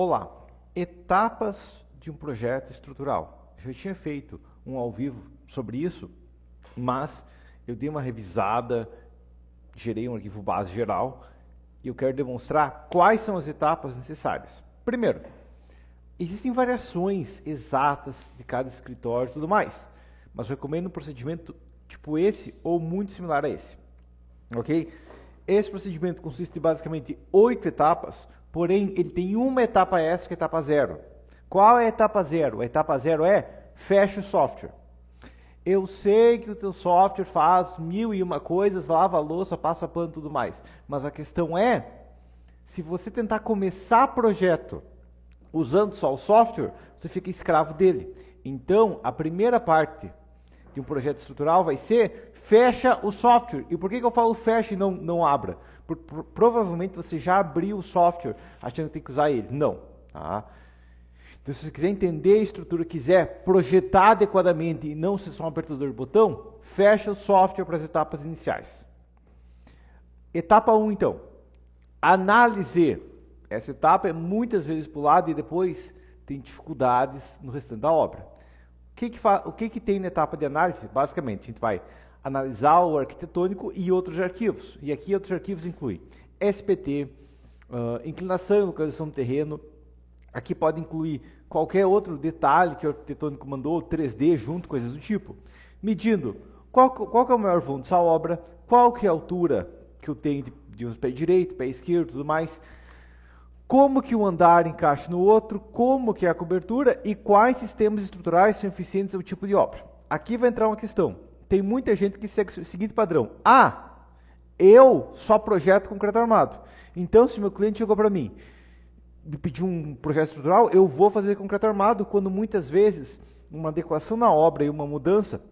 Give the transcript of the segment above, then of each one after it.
Olá, etapas de um projeto estrutural. Eu já tinha feito um ao vivo sobre isso, mas eu dei uma revisada, gerei um arquivo base geral e eu quero demonstrar quais são as etapas necessárias. Primeiro, existem variações exatas de cada escritório e tudo mais, mas eu recomendo um procedimento tipo esse ou muito similar a esse. Ok? Esse procedimento consiste em basicamente 8 etapas, porém ele tem uma etapa extra que é a etapa 0. Qual é a etapa 0? A etapa 0 é fecha o software. Eu sei que o teu software faz 1001 coisas, lava a louça, passa pano e tudo mais, mas a questão é, se você tentar começar projeto usando só o software, você fica escravo dele. Então, a primeira parte de um projeto estrutural vai ser fecha o software. E por que eu falo fecha e não abra? Provavelmente você já abriu o software achando que tem que usar ele. Não. Tá? Então, se você quiser entender a estrutura, quiser projetar adequadamente e não ser só um apertador de botão, fecha o software para as etapas iniciais. Etapa 1, então. Análise. Essa etapa é muitas vezes pulada e depois tem dificuldades no restante da obra. O que tem na etapa de análise? Basicamente, a gente vai analisar o arquitetônico e outros arquivos. E aqui outros arquivos incluem SPT, inclinação e localização do terreno. Aqui pode incluir qualquer outro detalhe que o arquitetônico mandou, 3D junto, coisas do tipo. Medindo qual que é o maior vão dessa obra, qual que é a altura que eu tenho de um pé direito, pé esquerdo e tudo mais. Como que um andar encaixa no outro, como que é a cobertura e quais sistemas estruturais são eficientes ao tipo de obra. Aqui vai entrar uma questão. Tem muita gente que segue o seguinte padrão. Eu só projeto concreto armado. Então, se meu cliente chegou para mim e pediu um projeto estrutural, eu vou fazer concreto armado, quando muitas vezes uma adequação na obra e uma mudança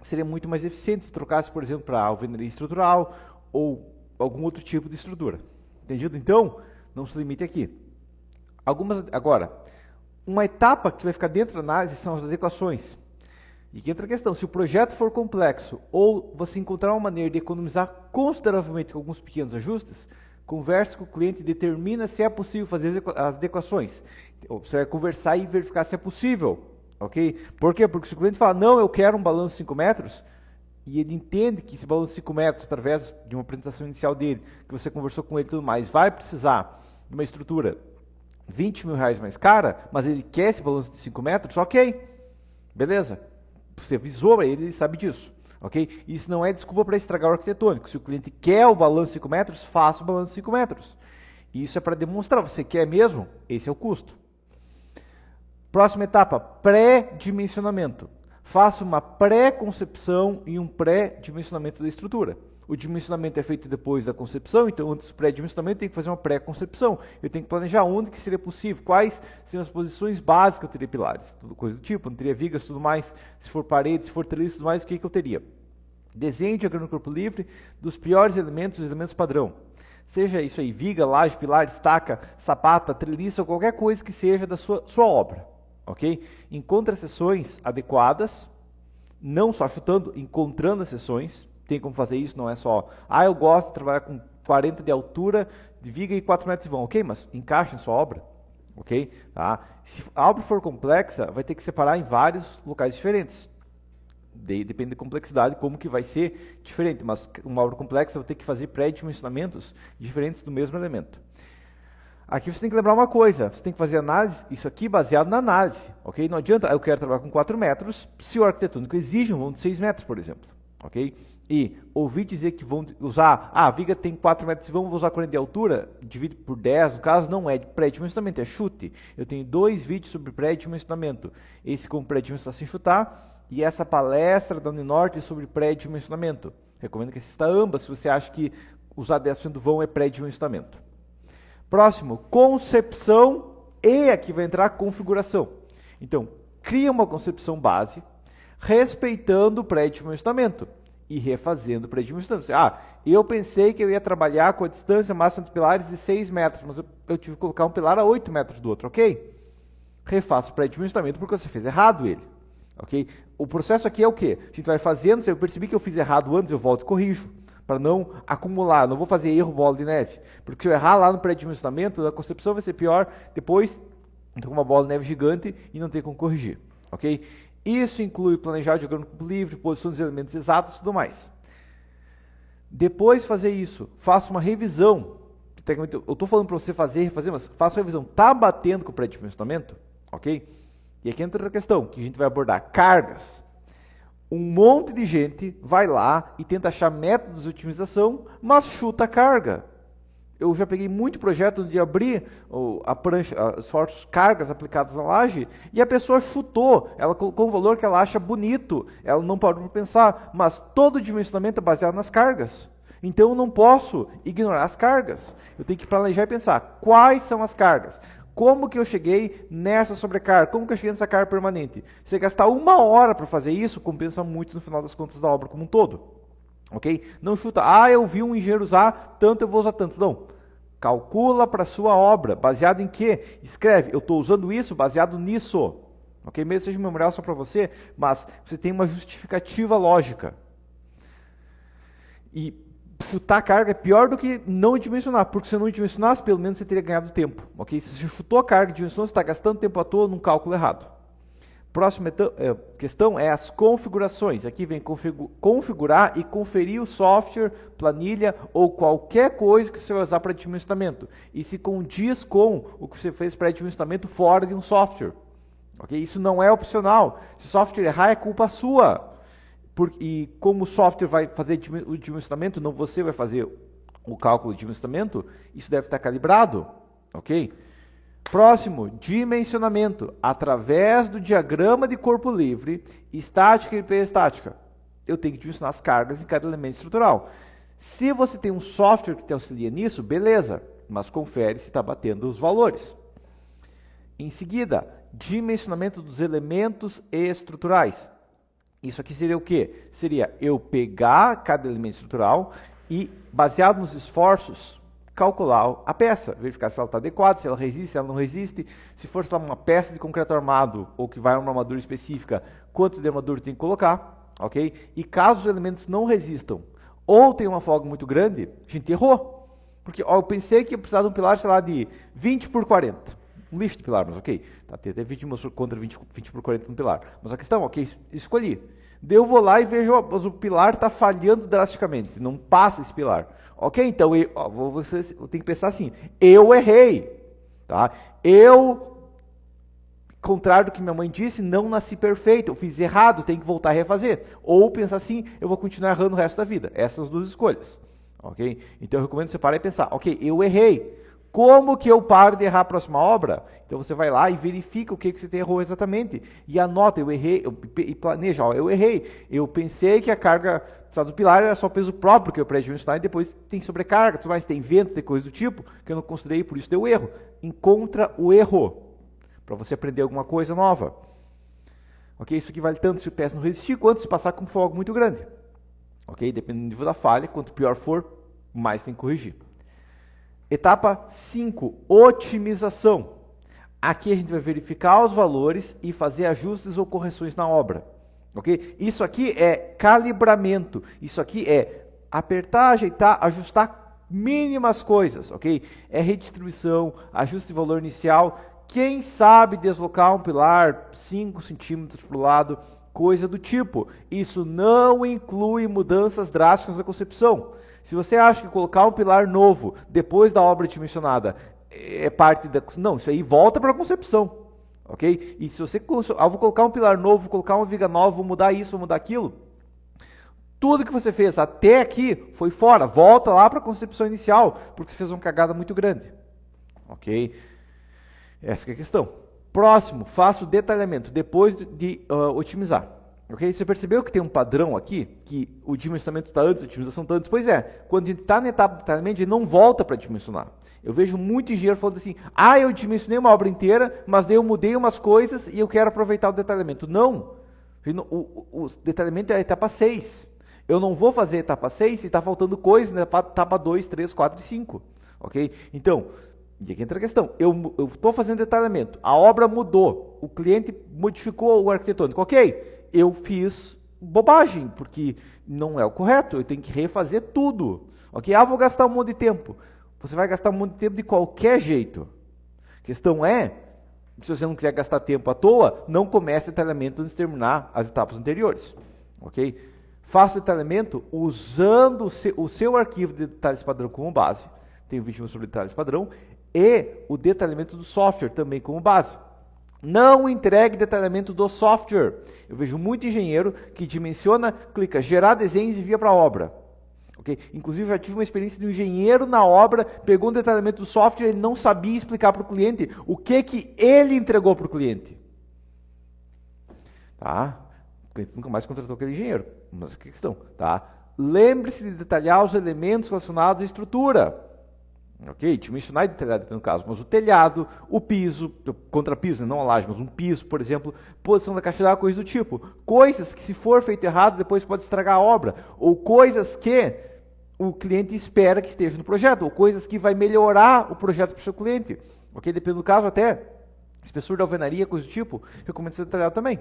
seria muito mais eficiente se trocasse, por exemplo, para alvenaria estrutural ou algum outro tipo de estrutura. Entendido? Então, não se limite aqui. Agora, uma etapa que vai ficar dentro da análise são as adequações. E aqui entra a questão, se o projeto for complexo ou você encontrar uma maneira de economizar consideravelmente com alguns pequenos ajustes, converse com o cliente e determina se é possível fazer as adequações. Você vai conversar e verificar se é possível. Ok? Por quê? Porque se o cliente fala, não, eu quero um balanço de 5 metros, e ele entende que esse balanço de 5 metros, através de uma apresentação inicial dele, que você conversou com ele e tudo mais, vai precisar de uma estrutura 20 mil reais mais cara, mas ele quer esse balanço de 5 metros, ok, beleza. Você avisou para ele, ele sabe disso. Ok? Isso não é desculpa para estragar o arquitetônico. Se o cliente quer o balanço de 5 metros, faça o balanço de 5 metros. Isso é para demonstrar, você quer mesmo? Esse é o custo. Próxima etapa, pré-dimensionamento. Faça uma pré-concepção e um pré-dimensionamento da estrutura. O dimensionamento é feito depois da concepção, então antes do pré-dimensionamento tem que fazer uma pré-concepção. Eu tenho que planejar onde que seria possível, quais seriam as posições básicas que eu teria pilares, tudo coisa do tipo, não teria vigas, tudo mais, se for parede, se for treliço, tudo mais, o que eu teria? Desenho de diagrama do corpo livre dos piores elementos, os elementos padrão. Seja isso aí, viga, laje, pilar, estaca, sapata, treliço, ou qualquer coisa que seja da sua obra. Ok? Encontre as seções adequadas, não só chutando, encontrando as seções. Tem como fazer isso, não é só, eu gosto de trabalhar com 40 de altura, de viga e 4 metros de vão, ok? Mas encaixa em sua obra, ok? Tá? Se a obra for complexa, vai ter que separar em vários locais diferentes. Depende da complexidade, como que vai ser diferente, mas uma obra complexa vai ter que fazer pré-dimensionamentos diferentes do mesmo elemento. Aqui você tem que lembrar uma coisa, você tem que fazer análise, isso aqui baseado na análise, ok? Não adianta, eu quero trabalhar com 4 metros, se o arquitetônico exige um vão de 6 metros, por exemplo, ok? E ouvi dizer que vão usar, a viga tem 4 metros e vão usar 40 de altura, divide por 10, no caso não é de pré-dimensionamento, é chute. Eu tenho 2 vídeos sobre pré-dimensionamento, esse com pré-dimensionamento sem chutar, e essa palestra da Uninorte sobre pré-dimensionamento. Recomendo que assista ambas, se você acha que usar 10% do vão é pré-dimensionamento. Próximo, concepção, e aqui vai entrar configuração. Então, cria uma concepção base, respeitando o pré-dimensionamento e refazendo o pré-dimensionamento. Eu pensei que eu ia trabalhar com a distância máxima dos pilares de 6 metros, mas eu tive que colocar um pilar a 8 metros do outro, ok? Refaça o pré-dimensionamento porque você fez errado ele, ok? O processo aqui é o quê? A gente vai fazendo, se eu percebi que eu fiz errado antes, eu volto e corrijo. para não acumular, não vou fazer erro bola de neve, porque se eu errar lá no pré-dimensionamento, a concepção vai ser pior, depois Então, uma bola de neve gigante e não tem como corrigir, ok? Isso inclui planejar o diagrama de campo livre, posição dos elementos exatos e tudo mais. Depois de fazer isso, faça uma revisão. Eu estou falando para você fazer e refazer, mas faça uma revisão. Está batendo com o pré-dimensionamento? Ok? E aqui entra outra questão, que a gente vai abordar. Cargas. Um monte de gente vai lá e tenta achar métodos de otimização, mas chuta a carga. Eu já peguei muito projeto de abrir a prancha, as fortes cargas aplicadas na laje, e a pessoa chutou, ela colocou um valor que ela acha bonito, ela não parou para pensar, mas todo o dimensionamento é baseado nas cargas. Então eu não posso ignorar as cargas. Eu tenho que planejar e pensar, quais são as cargas? Como que eu cheguei nessa sobrecarga? Como que eu cheguei nessa carga permanente? Se eu gastar 1 hora para fazer isso, compensa muito no final das contas da obra como um todo. Ok? Não chuta, eu vi um engenheiro usar tanto, eu vou usar tanto. Não. Calcula para a sua obra. Baseado em quê? Escreve, eu estou usando isso baseado nisso. Ok? Mesmo que seja memorial só para você, mas você tem uma justificativa lógica. E chutar a carga é pior do que não dimensionar, porque se não dimensionasse, pelo menos você teria ganhado tempo. Ok? Se você chutou a carga e dimensionou, você está gastando tempo à toa num cálculo errado. Próxima questão é as configurações. Aqui vem configurar e conferir o software, planilha ou qualquer coisa que você vai usar para dimensionamento. E se condiz com o que você fez para dimensionamento fora de um software. Okay? Isso não é opcional. Se o software errar, é culpa sua. E como o software vai fazer o dimensionamento, não você vai fazer o cálculo de dimensionamento, isso deve estar calibrado. Ok? Próximo, dimensionamento. Através do diagrama de corpo livre, estática e peristática. Eu tenho que dimensionar as cargas em cada elemento estrutural. Se você tem um software que te auxilia nisso, beleza, mas confere se está batendo os valores. Em seguida, dimensionamento dos elementos estruturais. Isso aqui seria o quê? Seria eu pegar cada elemento estrutural e, baseado nos esforços, calcular a peça, verificar se ela está adequada, se ela resiste, se ela não resiste, se for uma peça de concreto armado ou que vai a uma armadura específica, quanto de armadura tem que colocar, ok? E caso os elementos não resistam ou tem uma folga muito grande, a gente errou. Porque eu pensei que ia precisar de um pilar, sei lá, de 20 por 40. Um lixo de pilar, mas ok. Tá, tem até 20 contra 20 por 40 no pilar. Mas a questão, ok, escolhi. Daí eu vou lá e vejo, mas o pilar está falhando drasticamente, não passa esse pilar. Ok, então eu tenho que pensar assim, eu errei. Tá? Contrário do que minha mãe disse, não nasci perfeito, eu fiz errado, tenho que voltar a refazer. Ou pensar assim, eu vou continuar errando o resto da vida. Essas são as duas escolhas. Ok? Então eu recomendo você parar e pensar, ok, eu errei. Como que eu paro de errar a próxima obra? Então você vai lá e verifica o que você errou exatamente. E anota, eu errei, e planeja, eu errei. Eu pensei que a carga do pilar era só peso próprio que eu pré-dimensionar e depois tem sobrecarga, tudo mais, tem vento, tem coisa do tipo, que eu não considerei, por isso deu erro. Encontra o erro, para você aprender alguma coisa nova. Ok? Isso aqui vale tanto se o peça não resistir, quanto se passar com fogo muito grande. Ok? Dependendo do nível da falha, quanto pior for, mais tem que corrigir. Etapa 5, otimização. Aqui a gente vai verificar os valores e fazer ajustes ou correções na obra. Okay? Isso aqui é calibramento. Isso aqui é apertar, ajeitar, ajustar mínimas coisas. Okay? É redistribuição, ajuste de valor inicial. Quem sabe deslocar um pilar 5 centímetros para o lado, coisa do tipo. Isso não inclui mudanças drásticas na concepção. Se você acha que colocar um pilar novo depois da obra dimensionada é parte da... Não, isso aí volta para a concepção. Ok? E se você... vou colocar um pilar novo, vou colocar uma viga nova, vou mudar isso, vou mudar aquilo. Tudo que você fez até aqui foi fora. Volta lá para a concepção inicial, porque você fez uma cagada muito grande. Ok? Essa que é a questão. Próximo, faça o detalhamento depois de otimizar. Okay? Você percebeu que tem um padrão aqui, que o dimensionamento está antes, a otimização está antes? Pois é, quando a gente está na etapa de detalhamento, ele não volta para dimensionar. Eu vejo muito engenheiro falando assim, eu dimensionei uma obra inteira, mas daí eu mudei umas coisas e eu quero aproveitar o detalhamento. Não, o detalhamento é a etapa 6. Eu não vou fazer a etapa 6 se está faltando coisa na etapa 2, 3, 4 e 5. Ok? Então, e aqui entra a questão, eu estou fazendo detalhamento, a obra mudou, o cliente modificou o arquitetônico, ok? Eu fiz bobagem, porque não é o correto, eu tenho que refazer tudo. Ok? Vou gastar um monte de tempo. Você vai gastar um monte de tempo de qualquer jeito. A questão é, Se você não quiser gastar tempo à toa, não comece detalhamento antes de terminar as etapas anteriores. Ok? Faça o detalhamento usando o seu arquivo de detalhes padrão como base. Tem um vídeo sobre detalhes padrão. E o detalhamento do software também como base. Não entregue detalhamento do software. Eu vejo muito engenheiro que dimensiona, clica gerar desenhos e envia para a obra. Okay? Inclusive, eu já tive uma experiência de um engenheiro na obra, pegou um detalhamento do software, ele não sabia explicar para o cliente o que ele entregou para o cliente. Tá? O cliente nunca mais contratou aquele engenheiro. Mas que questão, tá? Lembre-se de detalhar os elementos relacionados à estrutura. Ok? Dimensionar e detalhar no caso, mas o telhado, o piso, contrapiso, não a laje, mas um piso, por exemplo, posição da caixa d'água, coisa do tipo. Coisas que, se for feito errado, depois pode estragar a obra. Ou coisas que o cliente espera que esteja no projeto, ou coisas que vai melhorar o projeto para o seu cliente. Ok? Depende do caso, até espessura da alvenaria, coisa do tipo, recomendo ser detalhado também.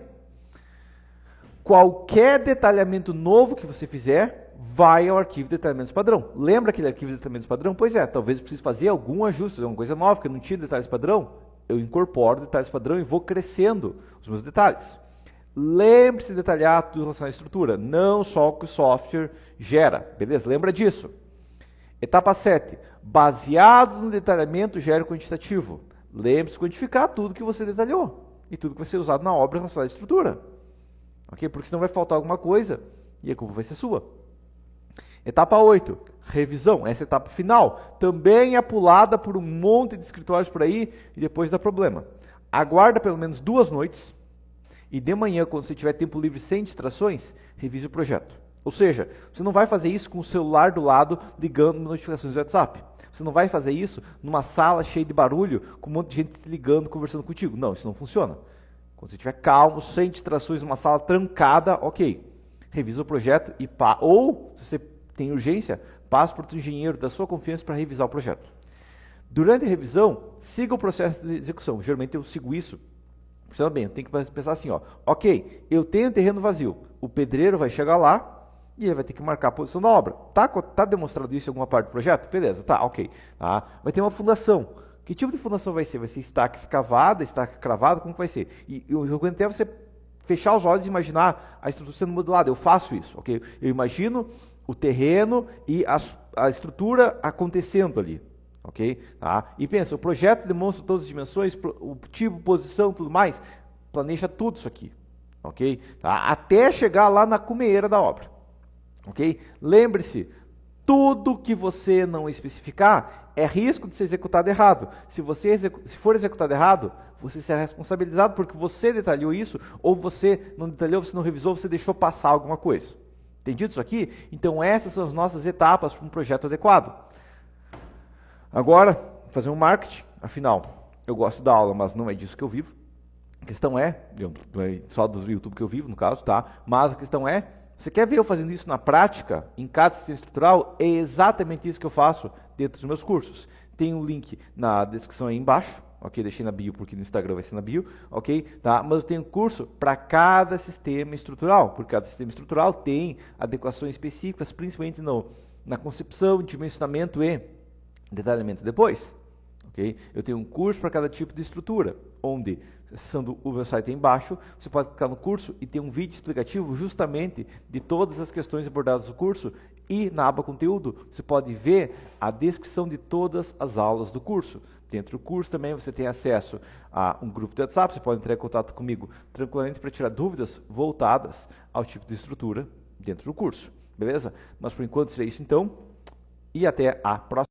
Qualquer detalhamento novo que você fizer, vai ao arquivo de detalhamentos padrão. Lembra aquele arquivo de detalhamentos padrão? Pois é, talvez eu precise fazer algum ajuste, alguma coisa nova, porque eu não tinha detalhes padrão. Eu incorporo detalhes padrão e vou crescendo os meus detalhes. Lembre-se de detalhar tudo em relação à estrutura, não só o que o software gera, beleza? Lembra disso. Etapa 7. Baseado no detalhamento gera quantitativo. Lembre-se de quantificar tudo que você detalhou e tudo que vai ser usado na obra relacionada à estrutura. Ok? Porque senão vai faltar alguma coisa e a culpa vai ser sua. Etapa 8. Revisão. Essa etapa final também é pulada por um monte de escritórios por aí e depois dá problema. Aguarda pelo menos 2 noites. E de manhã, quando você tiver tempo livre sem distrações, revise o projeto. Ou seja, você não vai fazer isso com o celular do lado ligando notificações do WhatsApp. Você não vai fazer isso numa sala cheia de barulho, com um monte de gente ligando, conversando contigo. Não, isso não funciona. Quando você estiver calmo, sem distrações, numa sala trancada, ok. Revisa o projeto ou, se você tem urgência, passe para outro engenheiro da sua confiança para revisar o projeto. Durante a revisão, siga o processo de execução. Geralmente eu sigo isso. Funciona bem, eu tenho que pensar assim, ó, ok, eu tenho terreno vazio, o pedreiro vai chegar lá e ele vai ter que marcar a posição da obra. Tá demonstrado isso em alguma parte do projeto? Beleza, tá, ok. Tá. Vai ter uma fundação. Que tipo de fundação vai ser? Vai ser estaca escavada, estaca cravada, como que vai ser? E eu recomendo até você fechar os olhos e imaginar a estrutura sendo modelada. Eu faço isso, ok? Eu imagino o terreno e a estrutura acontecendo ali. Ok? Tá? E pensa, o projeto demonstra todas as dimensões, o tipo, posição, tudo mais. Planeja tudo isso aqui. Ok? Tá? Até chegar lá na cumeira da obra. Ok? Lembre-se, tudo que você não especificar é risco de ser executado errado. Se for executado errado, você será responsabilizado porque você detalhou isso, ou você não detalhou, você não revisou, você deixou passar alguma coisa. Entendido isso aqui? Então essas são as nossas etapas para um projeto adequado. Agora, fazer um marketing, afinal, eu gosto da aula, mas não é disso que eu vivo. A questão é só do YouTube que eu vivo, no caso, tá? Mas a questão é, você quer ver eu fazendo isso na prática, em cada sistema estrutural? É exatamente isso que eu faço dentro dos meus cursos. Tem um link na descrição aí embaixo, ok? Deixei na bio, porque no Instagram vai ser na bio, ok? Tá? Mas eu tenho curso para cada sistema estrutural, porque cada sistema estrutural tem adequações específicas, principalmente na concepção, dimensionamento e detalhamento depois. Okay? Eu tenho um curso para cada tipo de estrutura, onde, acessando o meu site aí embaixo, você pode clicar no curso e ter um vídeo explicativo justamente de todas as questões abordadas no curso, e na aba conteúdo você pode ver a descrição de todas as aulas do curso. Dentro do curso também você tem acesso a um grupo de WhatsApp, você pode entrar em contato comigo tranquilamente para tirar dúvidas voltadas ao tipo de estrutura dentro do curso. Beleza? Mas por enquanto seria isso então, e até a próxima.